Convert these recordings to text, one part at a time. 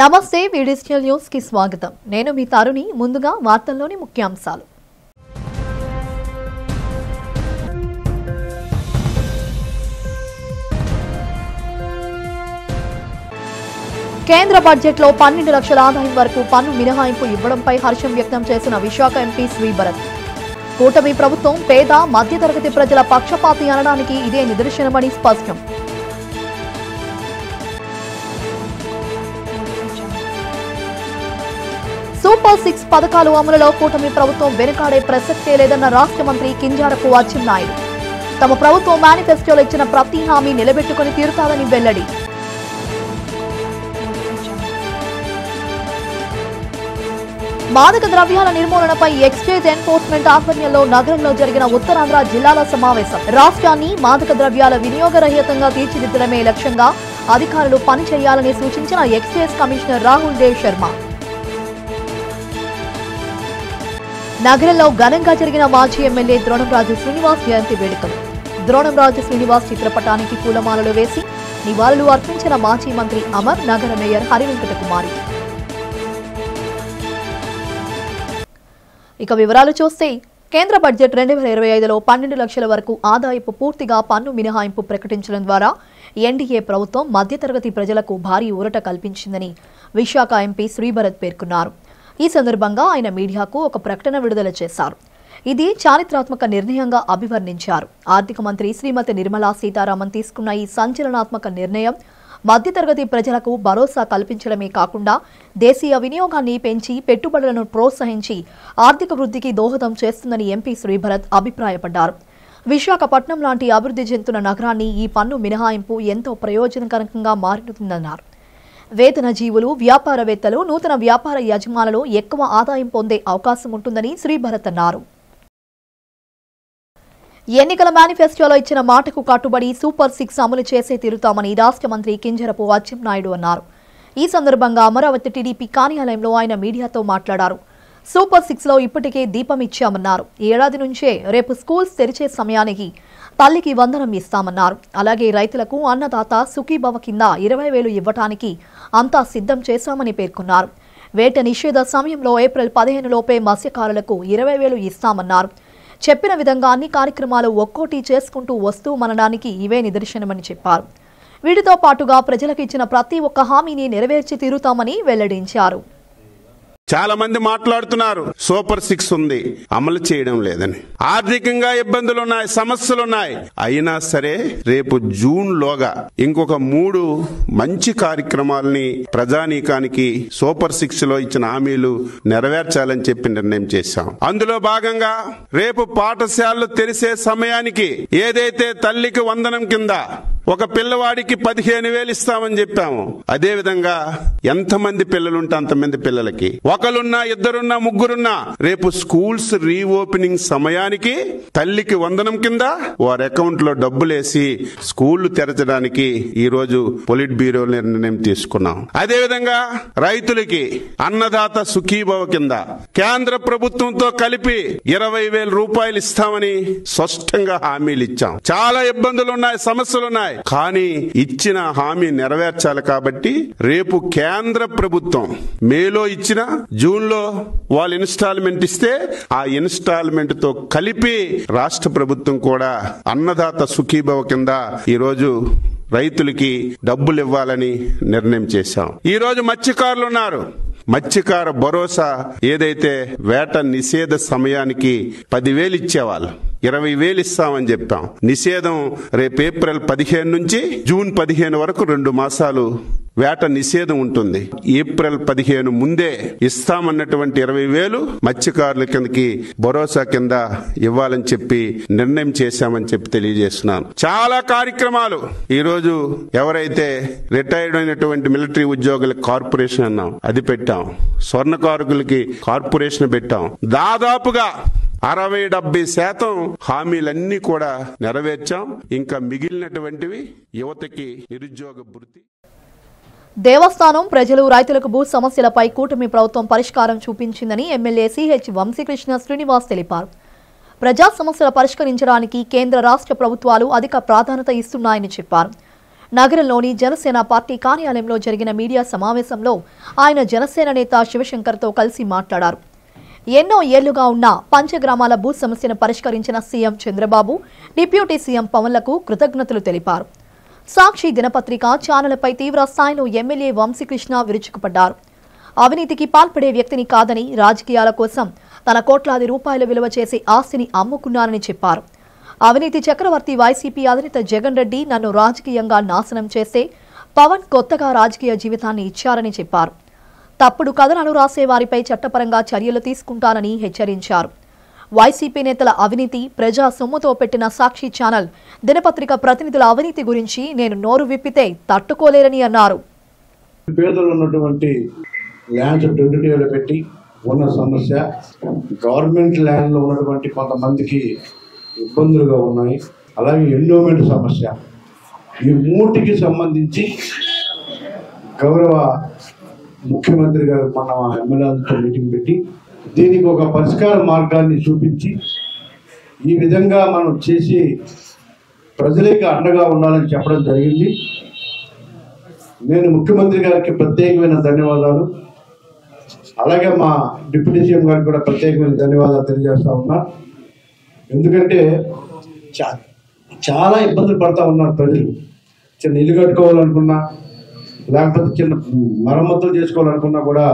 నమస్తే digital news కి స్వాగతం. నేను మీ తరుణి. ముందుగా వార్తల్లోని ముఖ్యాంశాలు. కేంద్ర బడ్జెట్లో 12 లక్షల ఆదాయం వరకు పన్ను మినహాయింపు ఇవ్వడంపై హర్షం వ్యక్తం చేసిన విశాఖ ఎంపీ శ్రీభరత్. కూటమి ప్రభుత్వం పేద మధ్యతరగతి ప్రజల పక్షపాతి అనడానికి ఇదే నిదర్శనమని స్పష్టం. సూపర్ 6 పథకాలు అమలులో కూటమి ప్రభుత్వం వెనుకాడే ప్రసక్తే లేదన్న రాష్ట్ర మంత్రి కింజారపు అచ్చెన్నాయుడు. తమ ప్రభుత్వం మేనిఫెస్టోలో ఇచ్చిన ప్రతి హామీ నిలబెట్టుకుని తీరుతాదని వెల్లడి. మాదక ద్రవ్యాల నిర్మూలనపై ఎక్సైజ్ ఎన్ఫోర్స్మెంట్ ఆధ్వర్యంలో నగరంలో జరిగిన ఉత్తరాంధ్ర జిల్లాల సమావేశం. రాష్ట్రాన్ని మాదక ద్రవ్యాల వినియోగరహితంగా తీర్చిదిద్దడమే లక్ష్యంగా అధికారులు పనిచేయాలని సూచించిన ఎక్సైజ్ కమిషనర్ రాహుల్ దేవ్ శర్మ. నగరంలో ఘనంగా జరిగిన మాజీ ఎమ్మెల్యే ద్రోణంరాజు శ్రీనివాస్ జయంతి వేడుకలు. ద్రోణంరాజు శ్రీనివాస్ చిత్రపటానికి పూలమాలలు వేసి నివాళులు అర్పించిన మాజీ మంత్రి అమర్, నగర మేయర్ హరివెంకట కుమారి. ఇక వివరాలు చూస్తే కేంద్ర బడ్జెట్ 2025లో 12 లక్షల వరకు ఆదాయపు పూర్తిగా పన్ను మినహాయింపు ప్రకటించడం ద్వారా ఎన్డీఏ ప్రభుత్వం మధ్యతరగతి ప్రజలకు భారీ ఊరట కల్పించిందని విశాఖ ఎంపీ శ్రీభరత్ పేర్కొన్నారు. ఈ సందర్భంగా ఆయన మీడియాకు ఒక ప్రకటన విడుదల చేశారు. ఇది చారిత్రాత్మక నిర్ణయంగా అభివర్ణించారు. ఆర్థిక మంత్రి శ్రీమతి నిర్మలా సీతారామన్ తీసుకున్న ఈ సంచలనాత్మక నిర్ణయం మధ్యతరగతి ప్రజలకు భరోసా కల్పించడమే కాకుండా దేశీయ వినియోగాన్ని పెంచి పెట్టుబడులను ప్రోత్సహించి ఆర్థిక వృద్ధికి దోహదం చేస్తుందని ఎంపీ శ్రీభరత్ అభిప్రాయపడ్డారు. విశాఖపట్నం లాంటి అభివృద్ధి చెందుతున్న నగరాన్ని ఈ పన్ను మినహాయింపు ఎంతో ప్రయోజనకరంగా మారుతుందన్నారు. వేతన జీవులు, వ్యాపారవేత్తలు, నూతన వ్యాపార యజమానులు ఎక్కువ ఆదాయం పొందే అవకాశం ఉంటుందని శ్రీభరత్ అన్నారు. ఎన్నికల మేనిఫెస్టోలో ఇచ్చిన మాటకు కట్టుబడి సూపర్ 6 అమలు చేసే తీరుతామని రాష్ట్ర మంత్రి కింజరపు అచ్చెన్నాయుడు అన్నారు. ఈ సందర్భంగా అమరావతి టీడీపీ కార్యాలయంలో ఆయన మీడియాతో మాట్లాడారు. సూపర్ 6లో ఇప్పటికే దీపం ఇచ్చామన్నారు. ఏడాది నుంచే రేపు స్కూల్స్ తెరిచే సమయానికి తల్లికి వందనం ఇస్తామన్నారు. అలాగే రైతులకు అన్నదాత సుఖీభవ కింద 20,000 ఇవ్వటానికి అంతా సిద్ధం చేశామని పేర్కొన్నారు. వేట నిషేధ సమయంలో ఏప్రిల్ 15 లోపే మత్స్యకారులకు 20,000 ఇస్తామన్నారు. చెప్పిన విధంగా అన్ని కార్యక్రమాలు ఒక్కోటి చేసుకుంటూ వస్తూ మనడానికి ఇవే నిదర్శనమని చెప్పారు. వీటితో పాటుగా ప్రజలకు ఇచ్చిన ప్రతి ఒక్క హామీని నెరవేర్చి తీరుతామని వెల్లడించారు. చాలా మంది మాట్లాడుతున్నారు సూపర్ 6 ఉంది, అమలు చేయడం లేదని. ఆర్థికంగా ఇబ్బందులున్నాయి, సమస్యలున్నాయి. అయినా సరే రేపు జూన్ లోగా ఇంకొక 3 మంచి కార్యక్రమాలని ప్రజానీకానికి సూపర్ 6లో ఇచ్చిన హామీలు నెరవేర్చాలని చెప్పి నిర్ణయం చేశాం. అందులో భాగంగా రేపు పాఠశాలలు తెరిసే సమయానికి ఏదైతే తల్లికి వందనం కింద ఒక పిల్లవాడికి 15,000 ఇస్తామని చెప్పాము. అదే విధంగా ఎంతమంది పిల్లలుంటే అంతమంది పిల్లలకి, ఒకరున్నా, ఇద్దరున్నా, ముగ్గురున్నా రేపు స్కూల్స్ రీఓపెనింగ్ సమయానికి తల్లికి వందనం కింద వారి అకౌంట్ లో డబ్బులేసి స్కూళ్లు తెరచడానికి ఈ రోజు పొలిట్ బ్యూరో నిర్ణయం తీసుకున్నాం. అదే విధంగా రైతులకి అన్నదాత సుఖీభవ కింద కేంద్ర ప్రభుత్వంతో కలిపి 20,000 రూపాయలు ఇస్తామని స్పష్టంగా హామీలు ఇచ్చాం. చాలా ఇబ్బందులున్నాయి, సమస్యలున్నాయి. కానీ ఇచ్చిన హామీ నెరవేర్చాలి కాబట్టి రేపు కేంద్ర ప్రభుత్వం మేలో ఇచ్చిన జూన్ లో వాళ్ళు ఇన్స్టాల్మెంట్ ఇస్తే ఆ ఇన్స్టాల్మెంట్ తో కలిపి రాష్ట్ర ప్రభుత్వం కూడా అన్నదాత సుఖీభవ కింద ఈ రోజు రైతులకి డబ్బులు ఇవ్వాలని నిర్ణయం చేశాం. ఈ రోజు మత్స్యకారులు ఉన్నారు. మత్స్యకార భరోసా ఏదైతే వేట నిషేధ సమయానికి 10,000 ఇచ్చేవాళ్ళు 20,000 ఇస్తామని చెప్పాం. నిషేధం రేపు ఏప్రిల్ 15 నుంచి జూన్ 15 వరకు 2 మాసాలు వేట నిషేధం ఉంటుంది. ఏప్రిల్ 15 ముందే ఇస్తామన్నటువంటి 20,000 మత్స్యకారుల కిందకి భరోసా కింద ఇవ్వాలని చెప్పి నిర్ణయం చేశామని చెప్పి తెలియజేస్తున్నాను. చాలా కార్యక్రమాలు ఈ రోజు ఎవరైతే రిటైర్డ్ అయినటువంటి మిలిటరీ ఉద్యోగులకు కార్పొరేషన్ అన్నాం, అది పెట్టాం. స్వర్ణకారుకులకి కార్పొరేషన్ పెట్టాం. దాదాపుగా 60-70% హామీలన్నీ కూడా నెరవేర్చాం. ఇంకా మిగిలినటువంటివి యువతకి నిరుద్యోగ భృతి. దేవస్థానం, ప్రజలు, రైతులకు భూ సమస్యలపై కూటమి ప్రభుత్వం పరిష్కారం చూపించిందని ఎమ్మెల్యే సిహెచ్ వంశీకృష్ణ శ్రీనివాస్ తెలిపారు. ప్రజా సమస్యల పరిష్కరించడానికి కేంద్ర రాష్ట్ర ప్రభుత్వాలు అధిక ప్రాధాన్యత ఇస్తున్నాయని చెప్పారు. నగరంలోని జనసేన పార్టీ కార్యాలయంలో జరిగిన మీడియా సమావేశంలో ఆయన జనసేన నేత శివశంకర్తో కలిసి మాట్లాడారు. ఎన్నో ఏళ్లుగా ఉన్న పంచగ్రామాల భూ సమస్యను పరిష్కరించిన సీఎం చంద్రబాబు, డిప్యూటీ సీఎం పవన్లకు కృతజ్ఞతలు తెలిపారు. సాక్షి దినపత్రిక ఛానల్పై తీవ్ర స్థాయిలో ఎమ్మెల్యే వంశీకృష్ణ విరుచుకుపడ్డారు. అవినీతికి పాల్పడే వ్యక్తిని కాదని, రాజకీయాల కోసం తన కోట్లాది రూపాయల విలువ చేసే ఆస్తిని అమ్ముకున్నారని చెప్పారు. అవినీతి చక్రవర్తి వైసీపీ అధినేత జగన్ రెడ్డి నన్ను రాజకీయంగా నాశనం చేస్తే పవన్ కొత్తగా రాజకీయ జీవితాన్ని ఇచ్చారని చెప్పారు. తప్పుడు కథనాలు రాసే వారిపై చట్టపరంగా చర్యలు తీసుకుంటానని హెచ్చరించారు. వైసీపీ నేతల అవినీతి, ప్రజా సొమ్ముతో పెట్టిన సాక్షి ఛానల్ దినపత్రిక ప్రతినిధుల అవినీతి గురించి నేను నోరు విప్పితే తట్టుకోలేరని అన్నారు. పేదలు ఉన్నటువంటి ల్యాండ్స్ 22 పెట్టి ఉన్న సమస్య, గవర్నమెంట్ ల్యాండ్లో ఉన్నటువంటి కొంతమందికి ఇబ్బందులుగా ఉన్నాయి. అలాగే ఎండోమెంట్ సమస్య, ఈ మూటికి సంబంధించి గౌరవ ముఖ్యమంత్రి గారు మన ఎమ్మెల్యేలతో మీటింగ్ పెట్టి దీనికి ఒక పరిష్కార మార్గాన్ని చూపించి ఈ విధంగా మనం చేసి ప్రజలకి అండగా ఉండాలని చెప్పడం జరిగింది. నేను ముఖ్యమంత్రి గారికి ప్రత్యేకమైన ధన్యవాదాలు, అలాగే మా డిప్యూటీ సీఎం గారికి కూడా ప్రత్యేకమైన ధన్యవాదాలు తెలియజేస్తా ఉన్నా. ఎందుకంటే చాలా ఇబ్బందులు పడతా ఉన్నారు ప్రజలు. చిన్న ఇల్లు కట్టుకోవాలనుకున్నా, లేకపోతే చిన్న మరమ్మతులు చేసుకోవాలనుకున్నా కూడా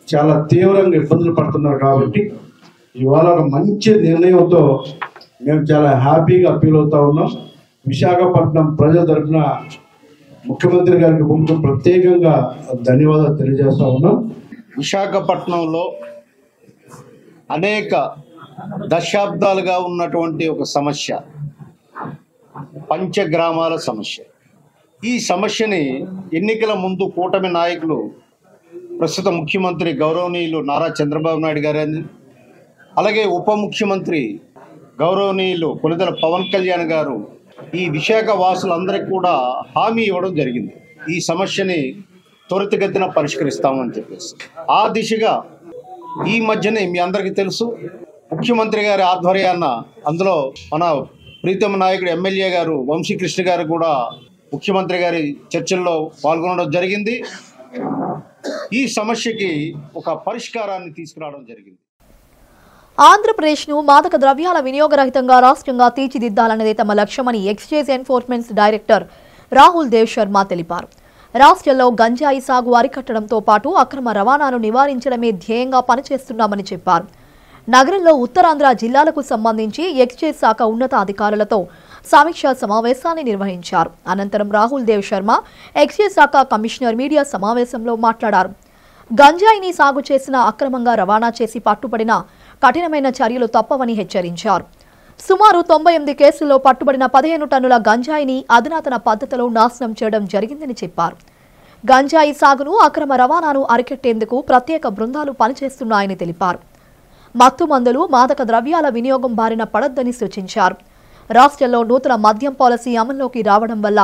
చాలా తీవ్రంగా ఇబ్బందులు పడుతున్నారు. కాబట్టి ఇవాళ ఒక మంచి నిర్ణయంతో మేము చాలా హ్యాపీగా ఫీల్ అవుతా ఉన్నాం. విశాఖపట్నం ప్రజల తరఫున ముఖ్యమంత్రి గారికి ముందు ప్రత్యేకంగా ధన్యవాదాలు తెలియజేస్తా ఉన్నాం. విశాఖపట్నంలో అనేక దశాబ్దాలుగా ఉన్నటువంటి ఒక సమస్య, పంచగ్రామాల సమస్య. ఈ సమస్యని ఎన్నికల ముందు కూటమి నాయకులు, ప్రస్తుత ముఖ్యమంత్రి గౌరవనీయులు నారా చంద్రబాబు నాయుడు గారని, అలాగే ఉప ముఖ్యమంత్రి గౌరవనీయులు కొనిదెల పవన్ కళ్యాణ్ గారు ఈ విశాఖ వాసులందరికీ కూడా హామీ ఇవ్వడం జరిగింది. ఈ సమస్యని త్వరితగతిన పరిష్కరిస్తామని చెప్పేసి ఆ దిశగా ఈ మధ్యనే మీ అందరికీ తెలుసు, ముఖ్యమంత్రి గారి ఆధ్వర్యాన అందులో మన ప్రీతమ నాయకుడు ఎమ్మెల్యే గారు వంశీకృష్ణ గారు కూడా ముఖ్యమంత్రి గారి చర్చల్లో పాల్గొనడం జరిగింది. ఈ సమస్యకి ఒక పరిష్కారాన్ని తీసుకురావడం జరిగింది. ఆంధ్రప్రదేశ్ను మాదక ద్రవ్యాల వినియోగరహితంగా రాష్ట్రంగా తీర్చిదిద్దాలన్నదే తమ లక్ష్యమని excise enforcement director Rahul Dev Sharma తెలిపారు. రాష్ట్రంలో గంజాయి సాగు అరికట్టడంతో పాటు అక్రమ రవాణాను నివారించడమే ధ్యేయంగా పనిచేస్తున్నామని చెప్పారు. నగరంలో ఉత్తరాంధ్ర జిల్లాలకు సంబంధించి ఎక్సైజ్ శాఖ ఉన్నతాధికారులతో సమీక్షా సమావేశాన్ని నిర్వహించారు. అనంతరం రాహుల్ దేవ్ శర్మ ఎక్సైజ్ శాఖ కమిషనర్ మీడియా సమావేశంలో మాట్లాడారు. గంజాయిని సాగు చేసిన, అక్రమంగా రవాణా చేసి పట్టుబడిన కఠినమైన చర్యలు తప్పవని హెచ్చరించారు. సుమారు 98 కేసుల్లో పట్టుబడిన 15 టన్నుల గంజాయిని అధునాతన పద్ధతిలో నాశనం చేయడం జరిగిందని చెప్పారు. గంజాయి సాగును, అక్రమ రవాణాను అరికట్టేందుకు ప్రత్యేక బృందాలు పనిచేస్తున్నాయని తెలిపారు. మత్తు మందులు, మాదక ద్రవ్యాల వినియోగం బారిన పడొద్దని సూచించారు. రాష్ట్రంలో నూతన మద్యం పాలసీ అమల్లోకి రావడం వల్ల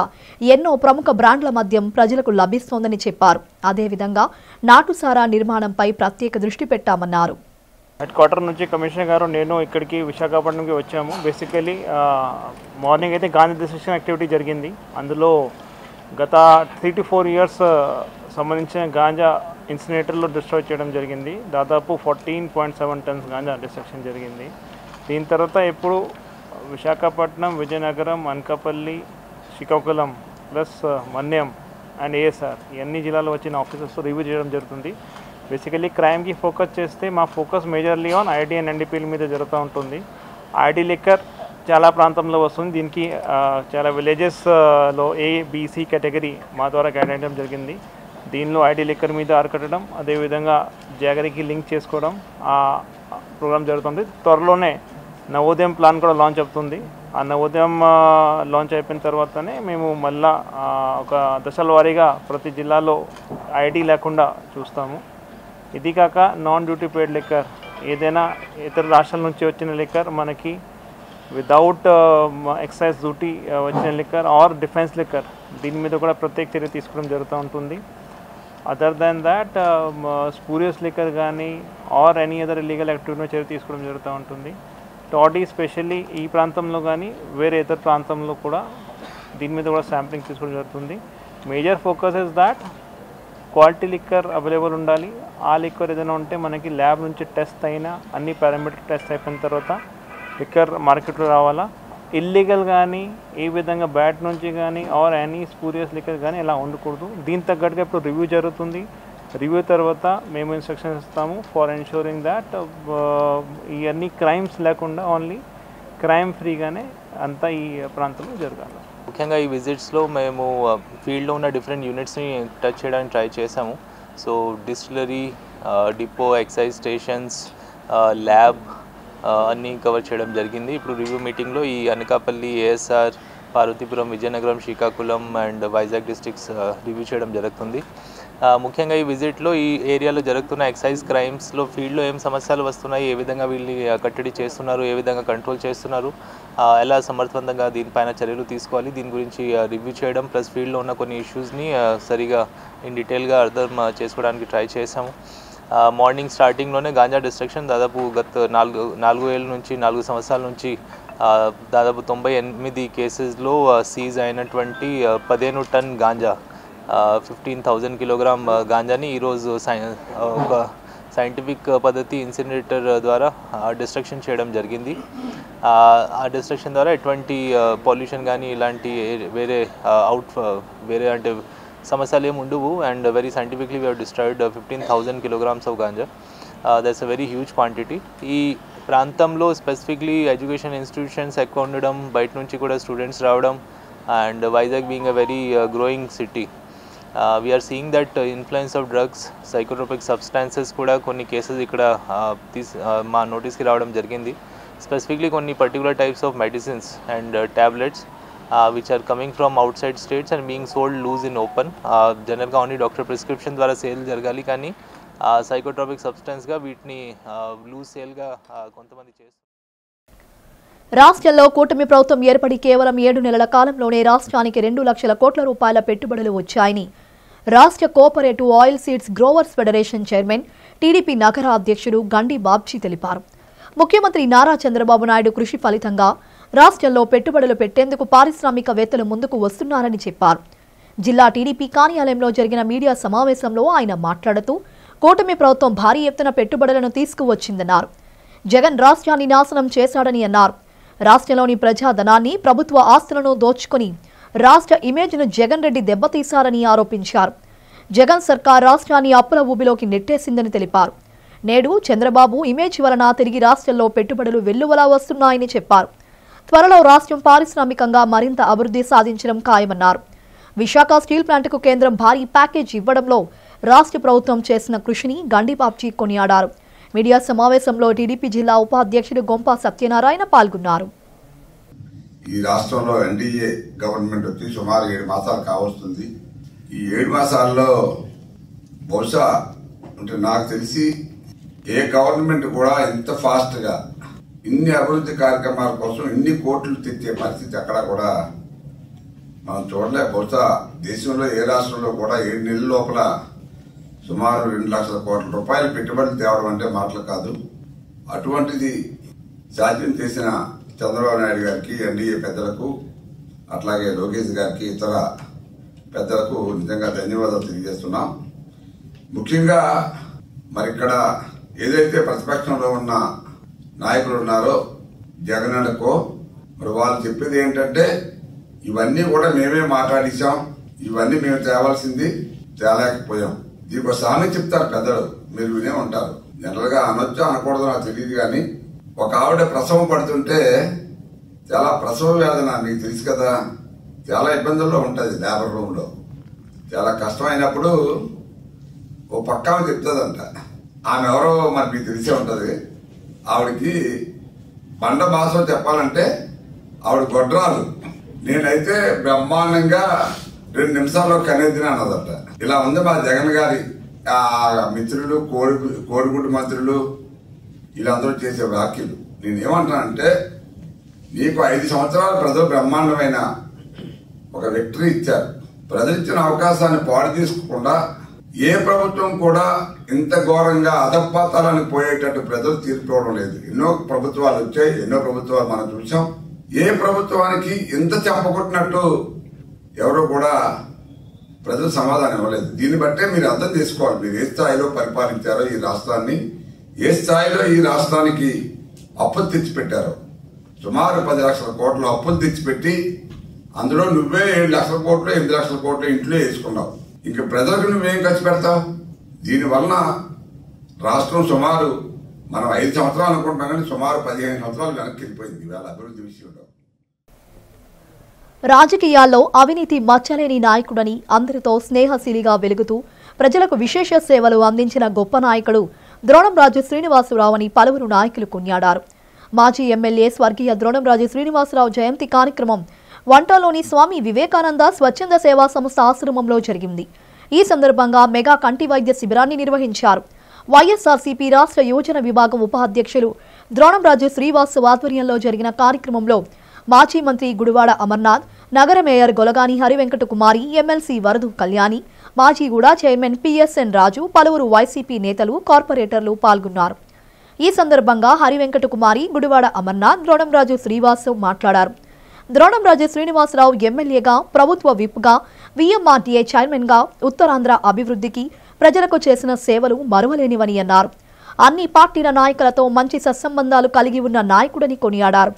ఎన్నో ప్రముఖ బ్రాండ్ల మద్యం ప్రజలకు లభిస్తోందని చెప్పారు. అదేవిధంగా నాటుసారా నిర్మాణంపై ప్రత్యేక దృష్టి పెట్టామన్నారు. హెడ్ క్వార్టర్ నుంచి కమిషనర్ గారు, నేను ఇక్కడికి విశాఖపట్నంకి వచ్చాము. బేసికలీ మార్నింగ్ అయితే గాంధీ డిస్ట్రక్షన్ యాక్టివిటీ జరిగింది. అందులో గత 3 to 4 ఇయర్స్ సంబంధించిన గాంజా ఇన్సినేటర్లో డిస్ట్రాయ్ చేయడం జరిగింది. దాదాపు 14.7 టన్స్ గాంజా డిస్ట్రక్షన్ జరిగింది. దీని తర్వాత ఇప్పుడు Visakhapatnam, Vizianagaram, Anakapalli, Srikakulam plus Manyam and ASR అన్ని జిల్లాలో వచ్చిన ఆఫీసర్స్తో రివ్యూ చేయడం జరుగుతుంది. బేసికలీ క్రైమ్కి ఫోకస్ చేస్తే మా focus majorly on IT and ఎన్డీపీల మీద జరుగుతూ ఉంటుంది. ఐటీ లిక్కర్ చాలా ప్రాంతంలో వస్తుంది. దీనికి చాలా విలేజెస్లో ఏబిసి కేటగిరీ మా ద్వారా కేటాయించడం జరిగింది. దీనిలో ఐటీ లిక్కర్ మీద అరకట్టడం, అదేవిధంగా జాగరికి లింక్ చేసుకోవడం ఆ ప్రోగ్రామ్ జరుగుతుంది. త్వరలోనే నవోదయం ప్లాన్ కూడా లాంచ్ అవుతుంది. ఆ నవోదయం లాంచ్ అయిపోయిన తర్వాతనే మేము మళ్ళా ఒక దశల వారీగా ప్రతి జిల్లాలో ఐటీ లేకుండా చూస్తాము. ఇది కాక నాన్ డ్యూటీ పెయిడ్ లిక్కర్, ఏదైనా ఇతర రాష్ట్రాల నుంచి వచ్చిన లిక్కర్ మనకి వితౌట్ ఎక్సైజ్ డ్యూటీ వచ్చిన లిక్కర్ ఆర్ డిఫెన్స్ లిక్కర్, దీని మీద కూడా ప్రత్యేక చర్య తీసుకోవడం జరుగుతూ ఉంటుంది. Other than that spurious liquor కానీ or any other illegal activity చర్య తీసుకోవడం జరుగుతూ ఉంటుంది. టాడీ స్పెషల్లీ ఈ ప్రాంతంలో కానీ వేరే ఇతర ప్రాంతంలో కూడా దీని మీద కూడా శాంప్లింగ్ తీసుకోవడం జరుగుతుంది. Major focus is that quality liquor available ఉండాలి. ఆ లిక్కర్ ఏదైనా ఉంటే మనకి ల్యాబ్ నుంచి టెస్ట్ అయినా అన్ని పారామీటర్ టెస్ట్ అయిపోయిన తర్వాత లిక్కర్ మార్కెట్లో రావాలా. ఇల్లీగల్ కానీ ఏ విధంగా బ్యాట్ నుంచి కానీ ఆర్ ఎనీ స్పూరియస్ లిక్కర్ కానీ ఇలా ఉండకూడదు. దీని తగ్గట్టుగా ఇప్పుడు రివ్యూ జరుగుతుంది. రివ్యూ తర్వాత మేము ఇన్స్ట్రక్షన్స్ ఇస్తాము ఫర్ ఎన్షూరింగ్ దాట్ ఇవన్నీ క్రైమ్స్ లేకుండా ఓన్లీ క్రైమ్ ఫ్రీగానే అంతా ఈ ప్రాంతంలో జరగాలి. ముఖ్యంగా ఈ విజిట్స్లో మేము ఫీల్డ్లో ఉన్న డిఫరెంట్ యూనిట్స్ని టచ్ చేయడానికి ట్రై చేసాము. So distillery, depot, excise stations, lab అన్నీ కవర్ చేయడం జరిగింది. ఇప్పుడు రివ్యూ మీటింగ్లో ఈ Anakapalli, ASR, Parvathipuram, Vizianagaram, Srikakulam and Vizag districts review చేయడం జరుగుతుంది. ముఖ్యంగా ఈ విజిట్లో ఈ ఏరియాలో జరుగుతున్న ఎక్సైజ్ క్రైమ్స్లో ఫీల్డ్లో ఏం సమస్యలు వస్తున్నాయి, ఏ విధంగా వీళ్ళు కట్టడి చేస్తున్నారు, ఏ విధంగా కంట్రోల్ చేస్తున్నారు, ఎలా సమర్థవంతంగా దీనిపైన చర్యలు తీసుకోవాలి, దీని గురించి రివ్యూ చేయడం ప్లస్ ఫీల్డ్లో ఉన్న కొన్ని ఇష్యూస్ని సరిగా ఇన్ డీటెయిల్గా అర్థం చేసుకోవడానికి ట్రై చేసాము. మార్నింగ్ స్టార్టింగ్లోనే గాంజా డిస్ట్రక్షన్ దాదాపు గత 4 సంవత్సరాల నుంచి దాదాపు 98 కేసెస్లో సీజ్ అయినటువంటి 15 టన్ గాంజా 15,000 కిలోగ్రామ్ గాంజాని ఈరోజు ఒక సైంటిఫిక్ పద్ధతి ఇన్సినరేటర్ ద్వారా డిస్ట్రక్షన్ చేయడం జరిగింది. ఆ డిస్ట్రక్షన్ ద్వారా ఎటువంటి పొల్యూషన్ కానీ ఇలాంటి వేరే అంటే సమస్యలు ఏమి ఉండవు. And very scientifically we have destroyed 15,000 kilograms of ganja. That's a very huge quantity. ఈ ప్రాంతంలో స్పెసిఫిక్లీ ఎడ్యుకేషన్ ఇన్స్టిట్యూషన్స్ ఎక్కువ ఉండడం, బయట నుంచి కూడా స్టూడెంట్స్ రావడం and Vizag being a very growing city, we are seeing that influence of drugs, psychotropic substances కూడా కొన్ని కేసెస్ ఇక్కడ మా నోటీస్కి రావడం జరిగింది. స్పెసిఫిక్లీ కొన్ని particular types of medicines and tablets which are coming from outside states and being sold loose in open. జనరల్గా only doctor prescription ద్వారా sale జరగాలి, కానీ సైకోట్రోపిక్ సబ్స్టెన్స్గా వీటిని లూజ్ సేల్గా కొంతమంది చేస్తారు. రాష్ట్రంలో కూటమి ప్రభుత్వం ఏర్పడి కేవలం 7 నెలల కాలంలోనే రాష్ట్రానికి 2 లక్షల కోట్ల రూపాయల పెట్టుబడులు వచ్చాయని రాష్ట్ర cooperative oil seeds growers federation chairman, TDP నగర అధ్యక్షుడు గండి బాబ్జీ తెలిపారు. ముఖ్యమంత్రి నారా చంద్రబాబు నాయుడు కృషి ఫలితంగా రాష్ట్రంలో పెట్టుబడులు పెట్టేందుకు పారిశ్రామికవేత్తలు ముందుకు వస్తున్నారని చెప్పారు. జిల్లా టీడీపీ కార్యాలయంలో జరిగిన మీడియా సమావేశంలో ఆయన మాట్లాడుతూ కూటమి ప్రభుత్వం భారీ ఎత్తున పెట్టుబడులను తీసుకువచ్చిందన్నారు. జగన్ రాష్ట్రాన్ని నాశనం చేశాడని అన్నారు. రాష్ట్రంలోని ప్రజాధనాన్ని, ప్రభుత్వ ఆస్తులను దోచుకుని రాష్ట్ర ఇమేజ్ను జగన్ రెడ్డి దెబ్బతీశారని ఆరోపించారు. జగన్ సర్కార్ రాష్ట్రాన్ని అప్పుల ఊబిలోకి నెట్టేసిందని తెలిపారు. నేడు చంద్రబాబు ఇమేజ్ వలన తిరిగి రాష్ట్రంలో పెట్టుబడులు వెల్లువలా వస్తున్నాయని చెప్పారు. త్వరలో రాష్ట్రం పారిశ్రామికంగా మరింత అభివృద్ధి సాధించడం ఖాయమన్నారు. విశాఖ స్టీల్ ప్లాంట్కు కేంద్రం భారీ ప్యాకేజ్ ఇవ్వడంలో రాష్ట్ర ప్రభుత్వం చేసిన కృషిని గండి బాబ్జీ కొనియాడారు. మీడియా సమావేశంలో టీడీపీ జిల్లా ఉపాధ్యక్షుడు గొంప సత్యనారాయణ పాల్గొన్నారు. ఈ రాష్ట్రంలో ఎన్డీఏ గవర్నమెంట్ వచ్చి సుమారు 7 మాసాలు కావస్తుంది. ఈ 7 మాసాల్లో బహుశా అంటే నాకు తెలిసి ఏ గవర్నమెంట్ కూడా ఇంత ఫాస్ట్ గా ఇన్ని అభివృద్ధి కార్యక్రమాల కోసం ఇన్ని కోట్లు తెచ్చే పరిస్థితి ఎక్కడా కూడా మనం చూడలే. బహుశా దేశంలో ఏ రాష్ట్రంలో కూడా 7 నెలల లోపల సుమారు 2 లక్షల కోట్ల రూపాయలు పెట్టుబడులు తేవడం అంటే మాటలు కాదు. అటువంటిది సాధ్యం చేసిన చంద్రబాబు నాయుడు గారికి, ఎన్డీఏ పెద్దలకు, అట్లాగే లోకేష్ గారికి, ఇతర పెద్దలకు నిజంగా ధన్యవాదాలు తెలియజేస్తున్నాం. ముఖ్యంగా మరి ఇక్కడ ఏదైతే ప్రతిపక్షంలో ఉన్న నాయకులు ఉన్నారో జగనన్నకో మరి వాళ్ళు చెప్పేది ఏంటంటే ఇవన్నీ కూడా మేమే మాట్లాడిస్తాం, ఇవన్నీ మేము తేవాల్సింది తేలేకపోయాం. దీనికి సామెత చెప్తారు పెద్దలు, మీరు వినే ఉంటారు. జనరల్ గా అనొచ్చో అనకూడదో నాకు తెలియదు, కానీ ఒక ఆవిడ ప్రసవం పడుతుంటే చాలా ప్రసవ వేదన మీకు తెలుసు కదా, చాలా ఇబ్బందుల్లో ఉంటుంది. లేబర్ రూమ్ లో చాలా కష్టమైనప్పుడు ఓ పక్క ఆమె చెప్తుందంట, ఆమె ఎవరో మరి మీకు తెలిసే ఉంటది. ఆవిడకి బండ భాషలో చెప్పాలంటే ఆవిడ గొడ్రాలు, నేనైతే బ్రహ్మాండంగా 2 నిమిషాల్లో కనేదిన అన్నదట. ఇలా ఉంది మా జగన్ గారి మిత్రులు, కోడిగుడ్డు మంత్రులు వీళ్ళందరూ చేసే వ్యాఖ్యలు. నేనేమంటానంటే నీకు 5 సంవత్సరాలు ప్రజలు బ్రహ్మాండమైన ఒక విక్టరీ ఇచ్చారు. ప్రజలు ఇచ్చిన అవకాశాన్ని పాడు తీసుకోకుండా ఏ ప్రభుత్వం కూడా ఇంత ఘోరంగా అధపాతాలకు పోయేటట్టు ప్రజలు తీర్పివ్వడం లేదు. ఎన్నో ప్రభుత్వాలు వచ్చాయి, ఎన్నో ప్రభుత్వాలు మనం చూసాం. ఏ ప్రభుత్వానికి ఇంత చెప్పకొట్టినట్టు ఎవరో కూడా ప్రజలు సమాధానం ఇవ్వలేదు. దీన్ని బట్టే మీరు అర్థం చేసుకోవాలి, మీరు ఏ స్థాయిలో పరిపాలించారో ఈ రాష్ట్రాన్ని, ఏ స్థాయిలో ఈ రాష్ట్రానికి అప్పులు తెచ్చిపెట్టారో. సుమారు 10 లక్షల కోట్ల అప్పులు తెచ్చిపెట్టి అందులో నువ్వే 7 లక్షల కోట్లు 8 లక్షల కోట్లు ఇంట్లో వేసుకున్నావు. ఇంక ప్రజలకు నువ్వేం ఖర్చు పెడతావు? దీనివలన రాష్ట్రం సుమారు మనం 5 సంవత్సరాలు అనుకుంటున్నాం కానీ సుమారు 15 సంవత్సరాలు వెనక్కి వెళ్ళిపోయింది ఇవాళ అభివృద్ధి విషయంలో. రాజకీయాల్లో అవినీతి మచ్చలేని నాయకుడని, అందరితో స్నేహశీలిగా వెలుగుతూ ప్రజలకు విశేష సేవలు అందించిన గొప్ప నాయకుడు ద్రోణంరాజు శ్రీనివాసరావు అని పలువురు నాయకులు కొనియాడారు. మాజీ ఎమ్మెల్యే స్వర్గీయ ద్రోణంరాజు శ్రీనివాసరావు జయంతి కార్యక్రమం వంటలోని స్వామి వివేకానంద స్వచ్ఛంద సేవా సంస్థ ఆశ్రమంలో జరిగింది. ఈ సందర్భంగా మెగా కంటి వైద్య శిబిరాన్ని నిర్వహించారు. వైఎస్ఆర్సీపీ రాష్ట్ర యోజన విభాగం ఉపాధ్యక్షులు ద్రోణంరాజు శ్రీవాసు ఆధ్వర్యంలో జరిగిన కార్యక్రమంలో మాజీ మంత్రి గుడివాడ అమర్నాథ్, నగర మేయర్ గొలగాని హరివెంకట కుమారి, ఎమ్మెల్సీ వరదు కళ్యాణి, మాజీగూడ చైర్మన్ పిఎస్ఎన్ రాజు, పలువురు వైసీపీ నేతలు, కార్పొరేటర్లు పాల్గొన్నారు. ఈ సందర్భంగా హరివెంకట కుమారి, గుడివాడ అమర్నాథ్, ద్రోణంరాజు శ్రీవాసు మాట్లాడారు. ద్రోణంరాజు శ్రీనివాసరావు ఎమ్మెల్యేగా, ప్రభుత్వ విప్గా, వీఎంఆర్టీఏ చైర్మన్గా ఉత్తరాంధ్ర అభివృద్ధికి ప్రజలకు చేసిన సేవలు మరువలేనివని అన్నారు. అన్ని పార్టీల నాయకులతో మంచి సత్సంబంధాలు కలిగి ఉన్న నాయకుడని కొనియాడారు.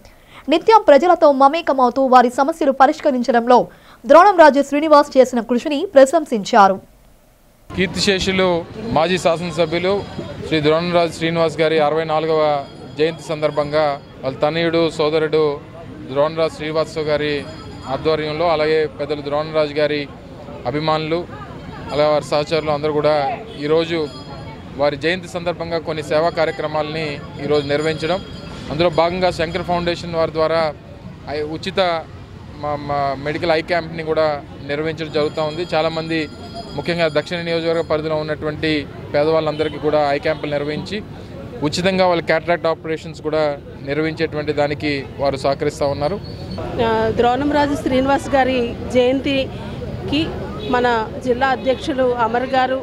నిత్యం ప్రజలతో మమేకమవుతూ వారి సమస్యలు పరిష్కరించడంలో ద్రోణంరాజు శ్రీనివాస్ చేసిన కృషిని ప్రశంసించారు. కీర్తిశేషులు మాజీ శాసనసభ్యులు శ్రీ ద్రోణంరాజు శ్రీనివాస్ గారి 64వ జయంతి సందర్భంగా వాళ్ళ తనయుడు సోదరుడు ద్రోణంరాజు శ్రీనివాసరావు గారి ఆధ్వర్యంలో, అలాగే పెద్దలు ద్రోణంరాజు గారి అభిమానులు, అలాగే వారి సహచరులు అందరూ కూడా ఈరోజు వారి జయంతి సందర్భంగా కొన్ని సేవా కార్యక్రమాలని ఈరోజు నిర్వహించడం, అందులో భాగంగా శంకర్ ఫౌండేషన్ వారి ద్వారా ఉచిత మెడికల్ ఐ క్యాంప్ని కూడా నిర్వహించడం జరుగుతూ ఉంది. చాలామంది ముఖ్యంగా దక్షిణ నియోజకవర్గ పరిధిలో ఉన్నటువంటి పేదవాళ్ళందరికీ కూడా ఐ క్యాంపులు నిర్వహించి ఉచితంగా వాళ్ళ క్యాటరాక్ట్ ఆపరేషన్స్ కూడా నిర్వహించేటువంటి దానికి వారు సహకరిస్తూ ఉన్నారు. ద్రోణంరాజు శ్రీనివాస్ గారి జయంతికి మన జిల్లా అధ్యక్షులు అమర్ గారు,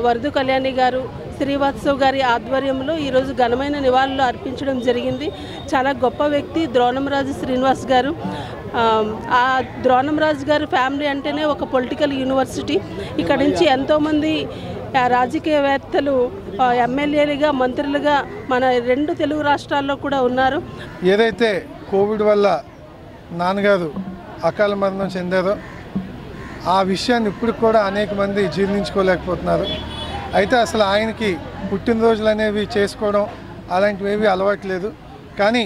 వరదు కళ్యాణి గారు, శ్రీవాత్సవ్ గారి ఆధ్వర్యంలో ఈరోజు ఘనమైన నివాళులు అర్పించడం జరిగింది. చాలా గొప్ప వ్యక్తి ద్రోణంరాజు శ్రీనివాస్ గారు. ఆ ద్రోణంరాజు గారి ఫ్యామిలీ అంటేనే ఒక పొలిటికల్ యూనివర్సిటీ. ఇక్కడ నుంచి ఎంతోమంది రాజకీయవేత్తలు ఎమ్మెల్యేలుగా, మంత్రులుగా మన 2 తెలుగు రాష్ట్రాల్లో కూడా ఉన్నారు. ఏదైతే కోవిడ్ వల్ల నాన్నగారు అకాల మరణం చెందారో ఆ విషయాన్ని ఇప్పుడు కూడా అనేక మంది జీర్ణించుకోలేకపోతున్నారు. అయితే అసలు ఆయనకి పుట్టినరోజులు అనేవి చేసుకోవడం అలాంటివి అలవాట్లేదు. కానీ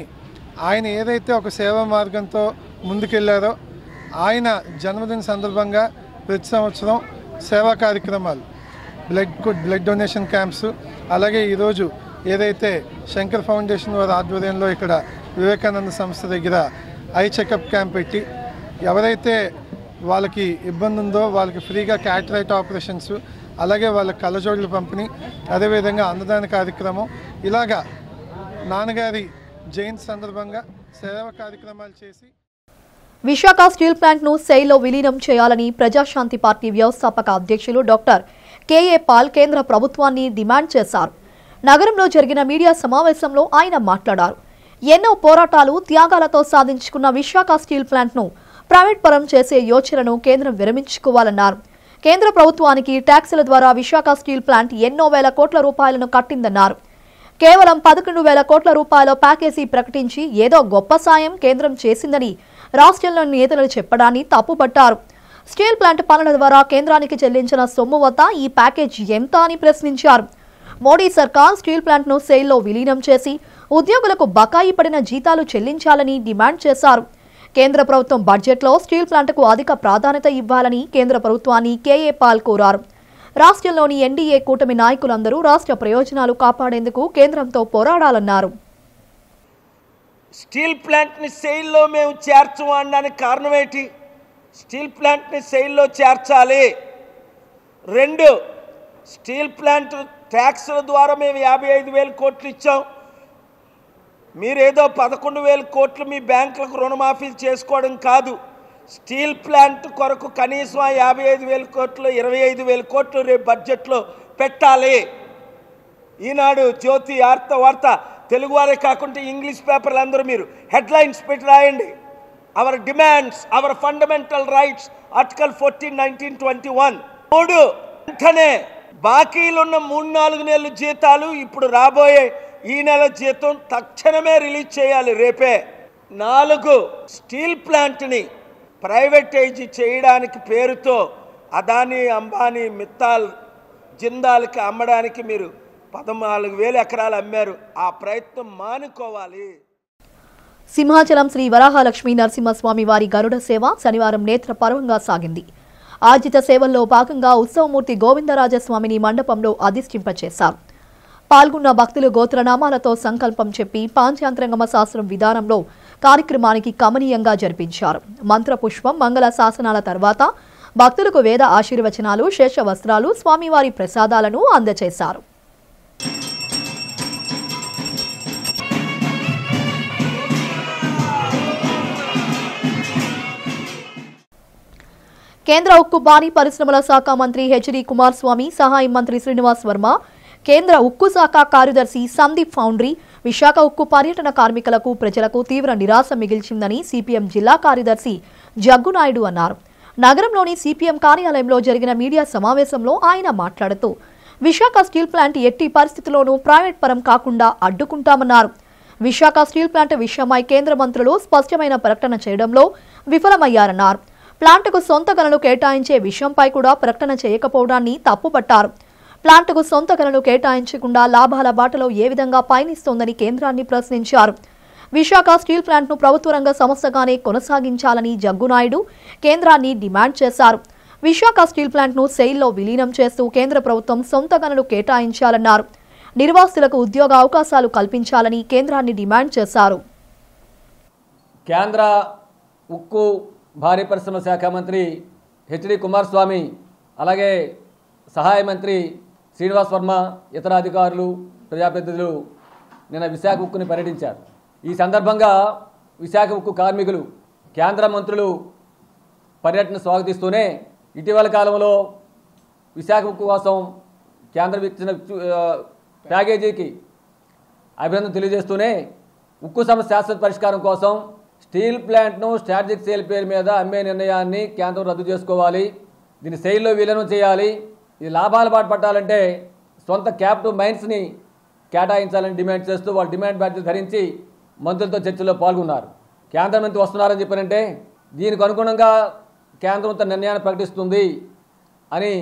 ఆయన ఏదైతే ఒక సేవా మార్గంతో ముందుకెళ్లారో, ఆయన జన్మదిన సందర్భంగా ప్రతి సంవత్సరం సేవా కార్యక్రమాలు, బ్లడ్ డొనేషన్ క్యాంప్స్, అలాగే ఈరోజు ఏదైతే శంకర్ ఫౌండేషన్ వారి ఆధ్వర్యంలో ఇక్కడ వివేకానంద సంస్థ దగ్గర ఐ చెకప్ క్యాంప్ పెట్టి ఎవరైతే వాళ్ళకి ఇబ్బంది ఉందో వాళ్ళకి ఫ్రీగా క్యాటరాక్ట్ ఆపరేషన్స్, అలాగే వాళ్ళ కళ్ళజోడుల పంపిణీ, అదేవిధంగా అన్నదాన కార్యక్రమం, ఇలాగా నాన్నగారి జయంతి సందర్భంగా సేవా కార్యక్రమాలు చేసి విశాఖ స్టీల్ ప్లాంట్ను సెయిల్లో విలీనం చేయాలని ప్రజాశాంతి పార్టీ వ్యవస్థాపక అధ్యక్షులు డాక్టర్ కేఏ పాల్ కేంద్ర ప్రభుత్వాన్ని డిమాండ్ చేశారు. నగరంలో జరిగిన మీడియా సమావేశంలో ఆయన మాట్లాడారు. ఎన్నో పోరాటాలు, త్యాగాలతో సాధించుకున్న విశాఖ స్టీల్ ప్లాంట్ను ప్రైవేట్ పరం చేసే యోచనను కేంద్రం విరమించుకోవాలన్నారు. కేంద్ర ప్రభుత్వానికి ట్యాక్సుల ద్వారా విశాఖ స్టీల్ ప్లాంట్ ఎన్నో వేల కోట్ల రూపాయలను కట్టిందన్నారు. కేవలం 11,000 కోట్ల రూపాయల ప్యాకేజీ ప్రకటించి ఏదో గొప్ప సాయం కేంద్రం చేసిందని రాష్ట్రంలోని నేతలు చెప్పడాన్ని తప్పుపట్టారు. స్టీల్ ప్లాంట్ పనుల ద్వారా కేంద్రానికి చెల్లించిన సొమ్ము వద్ద ఈ ప్యాకేజ్ ఎంత అని ప్రశ్నించారు. మోడీ సర్కార్ స్టీల్ ప్లాంట్ను సెయిల్లో విలీనం చేసి ఉద్యోగులకు బకాయి పడిన జీతాలు చెల్లించాలని డిమాండ్ చేశారు. కేంద్ర ప్రభుత్వం బడ్జెట్లో స్టీల్ ప్లాంట్కు అధిక ప్రాధాన్యత ఇవ్వాలని కేంద్ర ప్రభుత్వాన్ని కేఏ పాల్ కోరారు. రాష్ట్రంలోని ఎన్డీఏ కూటమి నాయకులందరూ రాష్ట్ర ప్రయోజనాలు కాపాడేందుకు కేంద్రంతో పోరాడాలన్నారు. స్టీల్ ప్లాంట్ని సెయిల్లో మేము చేర్చము అనడానికి కారణం ఏంటి? స్టీల్ ప్లాంట్ని సెయిల్లో చేర్చాలి. 2, స్టీల్ ప్లాంట్ ట్యాక్సుల ద్వారా మేము 55,000 కోట్లు ఇచ్చాం. మీరేదో 11,000 కోట్లు మీ బ్యాంకులకు రుణమాఫీ చేసుకోవడం కాదు. స్టీల్ ప్లాంట్ కొరకు కనీసం 55,000 కోట్లు 25,000 కోట్లు రేపు బడ్జెట్లో పెట్టాలి. ఈనాడు, జ్యోతి, వార్త తెలుగువారే కాకుండా ఇంగ్లీష్ పేపర్లు అందరూ మీరు హెడ్లైన్స్ పెట్టి రాయండి. our demands, our fundamental rights, Article 14, 1921. 3 వెంటనే బాకీలున్న 3-4 నెలల జీతాలు ఇప్పుడు రాబోయే ఈ నెల జీతం తక్షణమే రిలీజ్ చేయాలి రేపే. 4 స్టీల్ ప్లాంట్ని ప్రైవేటైజ్ చేయడానికి పేరుతో అదానీ, అంబానీ, మిత్తాల్, జిందాల్కి అమ్మడానికి మీరు 14,000 ఎకరాలు అమ్మారు. ఆ ప్రయత్నం మానుకోవాలి. సింహాచలం శ్రీ వరాహలక్ష్మీ నరసింహస్వామి వారి గరుడ సేవ శనివారం నేత్ర పర్వంగా సాగింది. ఆర్జిత సేవల్లో భాగంగా ఉత్సవమూర్తి గోవిందరాజస్వామిని మండపంలో అధిష్ఠింపచేశారు. పాల్గొన్న భక్తులు గోత్రనామాలతో సంకల్పం చెప్పి పాంచాంతరంగమ శాస్త్రం విధానంలో కార్యక్రమానికి కమనీయంగా జరిపించారు. మంత్రపుష్పం, మంగళ శాసనాల తర్వాత భక్తులకు వేద ఆశీర్వచనాలు, శేష వస్త్రాలు, స్వామివారి ప్రసాదాలను అందజేశారు. కేంద్ర ఉక్కు భారీ పరిశ్రమల శాఖ మంత్రి హెచ్డి కుమారస్వామి, సహాయ మంత్రి శ్రీనివాస్ వర్మ, కేంద్ర ఉక్కు శాఖ కార్యదర్శి సందీప్ ఫౌండ్రీ విశాఖ ఉక్కు పర్యటన కార్మికులకు, ప్రజలకు తీవ్ర నిరాశ మిగిల్చిందని సిపిఎం జిల్లా కార్యదర్శి జగ్గునాయుడు అన్నారు. నగరంలోని సిపిఎం కార్యాలయంలో జరిగిన మీడియా సమావేశంలో ఆయన మాట్లాడుతూ విశాఖ స్టీల్ ప్లాంట్ ఎట్టి పరిస్థితుల్లోనూ ప్రైవేట్ పరం కాకుండా అడ్డుకుంటామన్నారు. విశాఖ స్టీల్ ప్లాంట్ విషయమై కేంద్ర మంత్రులు స్పష్టమైన ప్రకటన చేయడంలో విఫలమయ్యారన్నారు. ప్లాంటుకు సొంత గనులు కేటాయించే విషయంపై కూడా ప్రకటన చేయకపోవడాన్ని తప్పుపట్టారు. ప్లాంటుకు సొంత గనులు కేటాయించకుండా లాభాల బాటలో ఏ విధంగా పయనిస్తోందని కేంద్రాన్ని ప్రశ్నించారు. విశాఖ స్టీల్ ప్లాంట్ను ప్రభుత్వ రంగ సంస్థగానే కొనసాగించాలని జగ్గునాయుడు కేంద్రాన్ని డిమాండ్ చేశారు. విశాఖ స్టీల్ ప్లాంట్ను సెయిల్లో విలీనం చేస్తూ కేంద్ర ప్రభుత్వం సొంత గనులు కేటాయించాలన్నారు. నిర్వాసితులకు ఉద్యోగ అవకాశాలు కల్పించాలని కేంద్రాన్ని డిమాండ్ చేశారు. కేంద్ర ఉక్కు భారీ పరిశ్రమ శాఖ మంత్రి హెచ్డి కుమారస్వామి, అలాగే సహాయ మంత్రి శ్రీనివాస్ వర్మ, ఇతర అధికారులు, ప్రజాప్రతినిధులు నిన్న విశాఖ ఉక్కుని పర్యటించారు. ఈ సందర్భంగా విశాఖ ఉక్కు కార్మికులు కేంద్ర మంత్రులు పర్యటన స్వాగతిస్తూనే ఇటీవల కాలంలో విశాఖ ఉక్కు కోసం కేంద్రం ఇచ్చిన ప్యాకేజీకి అభినందన తెలియజేస్తూనే ఉక్కు సమస్య శాశ్వత పరిష్కారం కోసం స్టీల్ ప్లాంట్ను స్ట్రాటజిక్ సేల్ పేరు మీద అమ్మే నిర్ణయాన్ని కేంద్రం రద్దు చేసుకోవాలి, దీన్ని సెయిల్లో విలీనం చేయాలి, ఇది లాభాల బాట పట్టాలంటే సొంత క్యాపిటల్ మైన్స్ని కేటాయించాలని డిమాండ్ చేస్తూ వాళ్ళు డిమాండ్ బ్యాడ్జ్ ధరించి మంత్రులతో చర్చలో పాల్గొన్నారు. కేంద్ర మంత్రి వస్తున్నారని చెప్పారంటే దీనికి అనుగుణంగా కేంద్రం తన నిర్ణయాన్ని ప్రకటిస్తుంది అని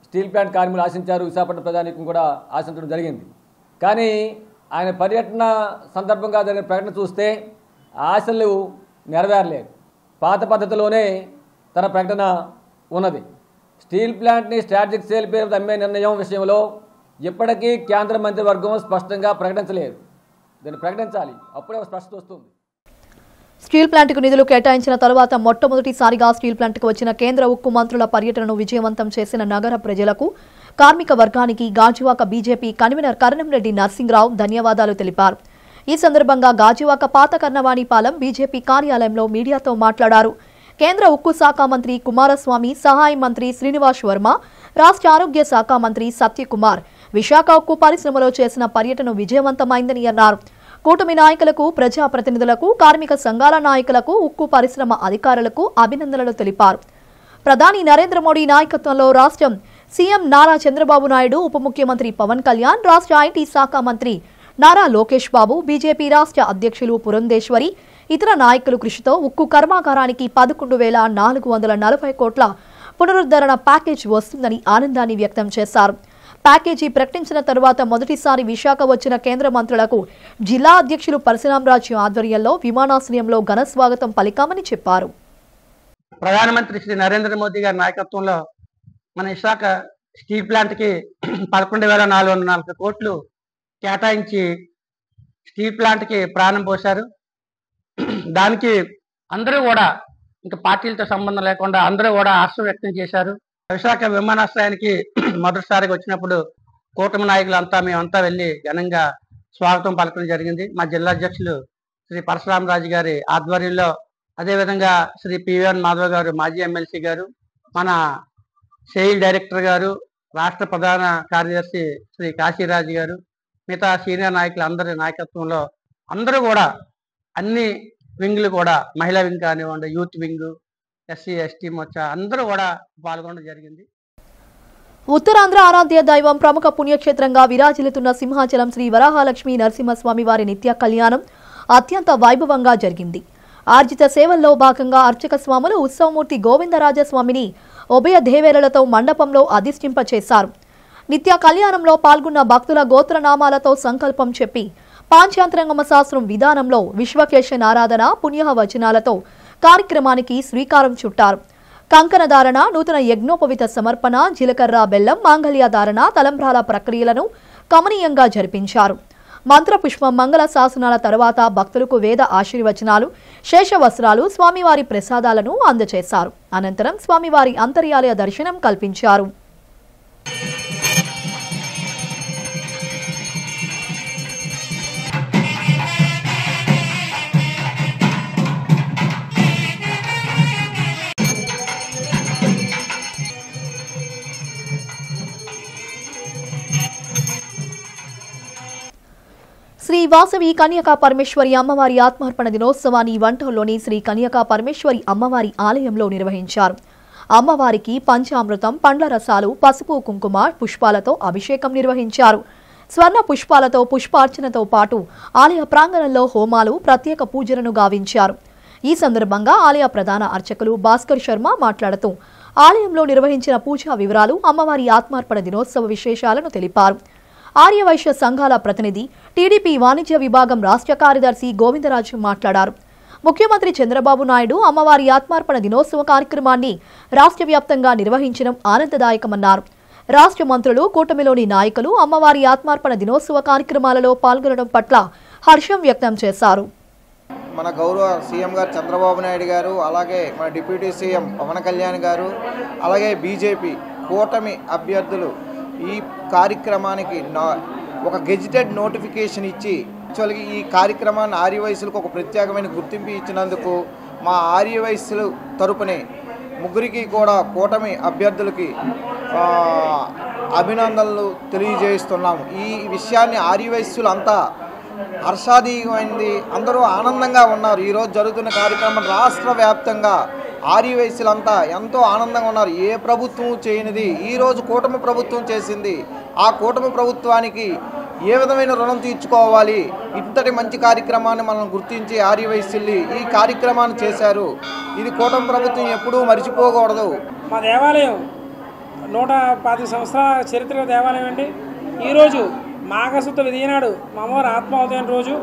స్టీల్ ప్లాంట్ కార్మికులు ఆశించారు. విశాఖపట్నం ప్రజానీకం కూడా ఆశించడం జరిగింది. కానీ ఆయన పర్యటన సందర్భంగా జరిగిన ప్రకటన చూస్తే ఆశలు నెరవేరలేదు. పాత పద్ధతిలోనే తన ప్రకటన ఉన్నది. స్టీల్ ప్లాంట్ని స్ట్రాటజిక్ సేల్ పేరు అమ్మే నిర్ణయం విషయంలో ఇప్పటికీ కేంద్ర మంత్రివర్గం స్పష్టంగా ప్రకటించలేదు. దీన్ని ప్రకటించాలి, అప్పుడే స్పష్టత వస్తుంది. స్టీల్ ప్లాంట్కు నిధులు కేటాయించిన తరువాత మొట్టమొదటిసారిగా స్టీల్ ప్లాంట్కు వచ్చిన కేంద్ర ఉక్కు మంత్రుల పర్యటనను విజయవంతం చేసిన నగర ప్రజలకు, కార్మిక వర్గానికి గాజువాక బీజేపీ కన్వీనర్ కరణంరెడ్డి నర్సింగ్రావు ధన్యవాదాలు తెలిపారు. ఈ సందర్భంగా గాజువాక పాత కర్ణవాణిపాలెం బీజేపీ కార్యాలయంలో మీడియాతో మాట్లాడారు. కేంద్ర ఉక్కు శాఖ మంత్రి కుమారస్వామి, సహాయ మంత్రి శ్రీనివాస్ వర్మ, రాష్ట్ర ఆరోగ్య శాఖ మంత్రి సత్యకుమార్ విశాఖ ఉక్కు పరిశ్రమలో చేసిన పర్యటన విజయవంతమైందని అన్నారు. కూటమి నాయకులకు, ప్రజాప్రతినిధులకు, కార్మిక సంఘాల నాయకులకు, ఉక్కు పరిశ్రమ అధికారులకు అభినందనలు తెలిపారు. ప్రధాని నరేంద్ర మోడీ నాయకత్వంలో రాష్ట్రం సీఎం నారా చంద్రబాబు నాయుడు, ఉప ముఖ్యమంత్రి పవన్ కళ్యాణ్, రాష్ట్ర ఐటీ శాఖ మంత్రి నారా లోకేష్ బాబు, బీజేపీ రాష్ట్ర అధ్యక్షులు పురంధేశ్వరి, ఇతర నాయకులు కృషితో ఉక్కు కర్మాగారానికి 11,440 కోట్ల పునరుద్ధరణ ప్యాకేజ్ వస్తుందని ఆనందాన్ని వ్యక్తం చేశారు. ప్యాకేజీ ప్రకటించిన తరువాత మొదటిసారి విశాఖ వచ్చిన కేంద్ర మంత్రులకు జిల్లా అధ్యక్షులు పరశురామరాజు ఆధ్వర్యంలో విమానాశ్రయంలో ఘన స్వాగతం పలికామని చెప్పారు. ప్రధానమంత్రి శ్రీ నరేంద్ర మోదీ గారి నాయకత్వంలో మన విశాఖ స్టీల్ ప్లాంట్కి 11,440 కోట్లు కేటాయించి స్టీల్ ప్లాంట్కి ప్రాణం పోశారు. దానికి అందరూ కూడా ఇంకా పార్టీలతో సంబంధం లేకుండా అందరూ కూడా హర్షం వ్యక్తం చేశారు. విశాఖ విమానాశ్రయానికి మొదటిసారిగా వచ్చినప్పుడు కూటమి నాయకులంతా మేమంతా వెళ్ళి ఘనంగా స్వాగతం పలకడం జరిగింది. మా జిల్లా అధ్యక్షులు శ్రీ పరశురామరాజు గారి ఆధ్వర్యంలో, అదేవిధంగా శ్రీ పివిఎన్ మాధవ్ గారు మాజీ ఎమ్మెల్సీ గారు, మన సెయిల్ డైరెక్టర్ గారు, రాష్ట్ర ప్రధాన కార్యదర్శి శ్రీ కాశీరాజు గారు, మిగతా సీనియర్ నాయకులు అందరి నాయకత్వంలో అందరూ కూడా అన్ని వింగ్లు కూడా మహిళా వింగ్ కానివ్వండి, youth wing, SC ST Morcha అందరూ కూడా పాల్గొనడం జరిగింది. ఉత్తరాంధ్ర ఆరాధ్య దైవం ప్రముఖ పుణ్యక్షేత్రంగా విరాజిల్లుతున్న సింహాచలం శ్రీ వరాహలక్ష్మీ నరసింహస్వామి వారి నిత్య కళ్యాణం అత్యంత వైభవంగా జరిగింది. ఆర్జిత సేవల్లో భాగంగా అర్చక స్వాములు ఉత్సవమూర్తి గోవిందరాజస్వామిని ఉభయ దేవేరులతో మండపంలో అధిష్ఠింపచేశారు. నిత్య కళ్యాణంలో పాల్గొన్న భక్తుల గోత్రనామాలతో సంకల్పం చెప్పి పాంచాంతరంగమ శాస్త్రం విధానంలో విశ్వకేశన్ ఆరాధన పుణ్య వచనాలతో కార్యక్రమానికి శ్రీకారం చుట్టారు. కంకణధారణ, నూతన యజ్ఞోపవిత సమర్పణ, జీలకర్ర బెల్లం, మాంగళ్య ధారణ, తలంబ్రాల ప్రక్రియలను కమనీయంగా జరిపించారు. మంత్రపుష్పం, మంగళ శాసనాల తర్వాత భక్తులకు వేద ఆశీర్వచనాలు, శేషవస్త్రాలు, స్వామివారి ప్రసాదాలను అందజేశారు. అనంతరం స్వామివారి అంతర్యాలయ దర్శనం కల్పించారు. శ్రీ వాసవి కన్యకా పరమేశ్వరి అమ్మవారి ఆత్మార్పణ దినోత్సవాన్ని వంటల్లోని శ్రీ కన్యకా పరమేశ్వరి అమ్మవారి ఆలయంలో నిర్వహించారు. అమ్మవారికి పంచామృతం, పండ్ల రసాలు, పసుపు, కుంకుమ, పుష్పాలతో అభిషేకం నిర్వహించారు. స్వర్ణ పుష్పాలతో పుష్పార్చనతో పాటు ఆలయ ప్రాంగణంలో హోమాలు, ప్రత్యేక పూజలను గావించారు. ఈ సందర్భంగా ఆలయ ప్రధాన అర్చకులు భాస్కర్ శర్మ మాట్లాడుతూ ఆలయంలో నిర్వహించిన పూజా వివరాలు, అమ్మవారి ఆత్మార్పణ దినోత్సవ విశేషాలను తెలిపారు. ఆర్యవైశ్య సంఘాల ప్రతినిధి, టీడీపీ వాణిజ్య విభాగం రాష్ట్ర కార్యదర్శి గోవిందరాజు మాట్లాడారు. ముఖ్యమంత్రి చంద్రబాబు నాయుడు అమ్మవారి ఆత్మార్పణ దినోత్సవ కార్యక్రమాన్ని రాష్ట్ర వ్యాప్తంగా నిర్వహించడం ఆనందదాయకమన్నారు. రాష్ట్ర మంత్రులు, కూటమిలోని నాయకులు అమ్మవారి ఆత్మార్పణ దినోత్సవ కార్యక్రమాలలో పాల్గొనడం పట్ల హర్షం వ్యక్తం చేశారు. మన గౌరవ సీఎం గారు చంద్రబాబు నాయుడు గారు, అలాగే మన డిప్యూటీ సీఎం పవన్ కళ్యాణ్ గారు, అలాగే బీజేపీ కూటమి అభ్యర్థులు ఈ కార్యక్రమానికి ఒక గెజిటెడ్ నోటిఫికేషన్ ఇచ్చి యాక్చువల్గా ఈ కార్యక్రమాన్ని ఆర్యవైశ్యులకు ఒక ప్రత్యేకమైన గుర్తింపు ఇచ్చినందుకు మా ఆర్యవైశ్యులు తరపునే ముగ్గురికి కూడా కూటమి అభ్యర్థులకి అభినందనలు తెలియజేస్తున్నాము. ఈ విషయాన్ని ఆర్యవైశ్యులు అంతా హర్షాదీయమైంది, అందరూ ఆనందంగా ఉన్నారు. ఈరోజు జరుగుతున్న కార్యక్రమం రాష్ట్ర వ్యాప్తంగా ఆర్యవైశ్యులంతా ఎంతో ఆనందంగా ఉన్నారు. ఏ ప్రభుత్వం చేయనిది ఈరోజు కూటమి ప్రభుత్వం చేసింది. ఆ కూటమి ప్రభుత్వానికి ఏ విధమైన రుణం తీర్చుకోవాలి, ఇంతటి మంచి కార్యక్రమాన్ని మనం గుర్తించి ఆర్యవైశ్యుల్ని ఈ కార్యక్రమాన్ని చేశారు. ఇది కూటమి ప్రభుత్వం ఎప్పుడూ మర్చిపోకూడదు. మా దేవాలయం 125 సంవత్సరాల చరిత్ర దేవాలయం అండి. ఈరోజు మాఘశుద్ధ విధినాడు మా అమ్మవారు ఆత్మావతి అయిన రోజు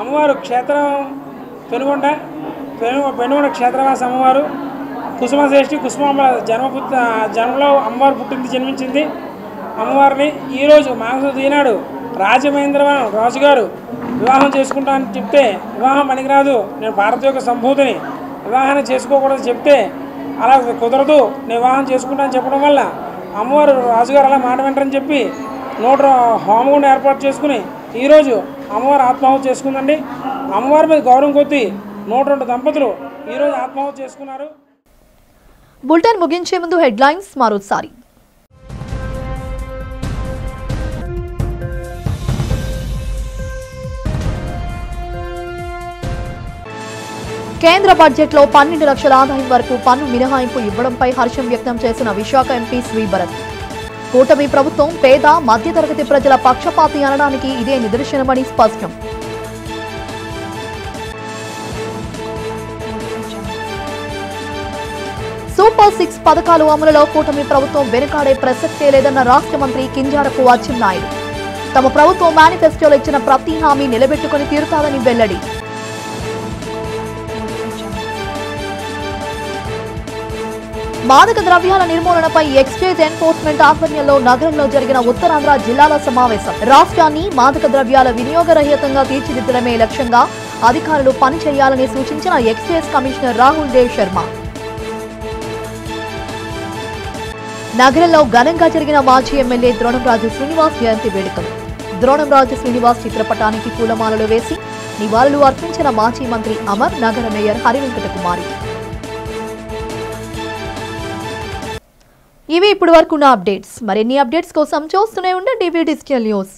అమ్మవారు క్షేత్రం పెనుగొండ క్షేత్రవాస అమ్మవారు కుసుమశ్రేష్ఠి కుసుమాంబ జన్మలో అమ్మవారు పుట్టింది, జన్మించింది. అమ్మవారిని ఈరోజు మాఘశుద్ధ ఈనాడు రాజమహేంద్రవరం రాజుగారు వివాహం చేసుకుంటానని చెప్తే వివాహం పనికిరాదు, నేను భారత యొక్క సంభూతిని వివాహాన్ని చేసుకోకూడదు చెప్తే అలా కుదరదు, నేను వివాహం చేసుకుంటానని చెప్పడం వల్ల అమ్మవారు రాజుగారు అలా మాట వెంటని చెప్పి 100 హోమగుండం ఏర్పాటు చేసుకుని ఈరోజు అమ్మవారు ఆత్మాహుతి చేసుకుందండి. అమ్మవారి మీద గౌరవం కొద్దీ 102 దంపతులు ఈరోజు ఆత్మాహుతి చేసుకున్నారు. బులెటిన్ ముగించే ముందు హెడ్లైన్స్ మరోసారి. కేంద్ర బడ్జెట్లో 12 లక్షల ఆదాయం వరకు పన్ను మినహాయింపు ఇవ్వడంపై హర్షం వ్యక్తం చేసిన విశాఖ ఎంపీ శ్రీభరత్. కూటమి ప్రభుత్వం పేద మధ్యతరగతి ప్రజల పక్షపాతి అనడానికి ఇదే నిదర్శనమని స్పష్టం. సూపర్ 6 పథకాలు అమలులో కూటమి ప్రభుత్వం వెనుకాడే ప్రసక్తే లేదన్న రాష్ట్ర మంత్రి కింజారపు అచ్చెన్నాయుడు. తమ ప్రభుత్వం మేనిఫెస్టోలో ఇచ్చిన ప్రతి హామీ నిలబెట్టుకుని తీరుతాదని వెల్లడి. మాదక ద్రవ్యాల నిర్మూలనపై ఎక్సైజ్ ఎన్ఫోర్స్మెంట్ ఆధ్వర్యంలో నగరంలో జరిగిన ఉత్తరాంధ్ర జిల్లాల సమావేశం. రాష్ట్రాన్ని మాదక ద్రవ్యాల వినియోగరహితంగా తీర్చిదిద్దడమే లక్ష్యంగా అధికారులు పనిచేయాలని సూచించిన ఎక్సైజ్ కమిషనర్ రాహుల్ దేవ్ శర్మ. నగరంలో ఘనంగా జరిగిన మాజీ ఎమ్మెల్యే ద్రోణంరాజు శ్రీనివాస్ జయంతి వేడుకలు. ద్రోణంరాజు శ్రీనివాస్ చిత్రపటానికి పూలమాలలు వేసి నివాళులు అర్పించిన మాజీ మంత్రి అమర్, నగర మేయర్ హరివెంకట కుమారి. ఇవి ఇప్పటి వరకు ఉన్న అప్డేట్స్. మరిన్ని అప్డేట్స్ కోసం చూస్తూనే ఉండండి డిజిటల్ న్యూస్.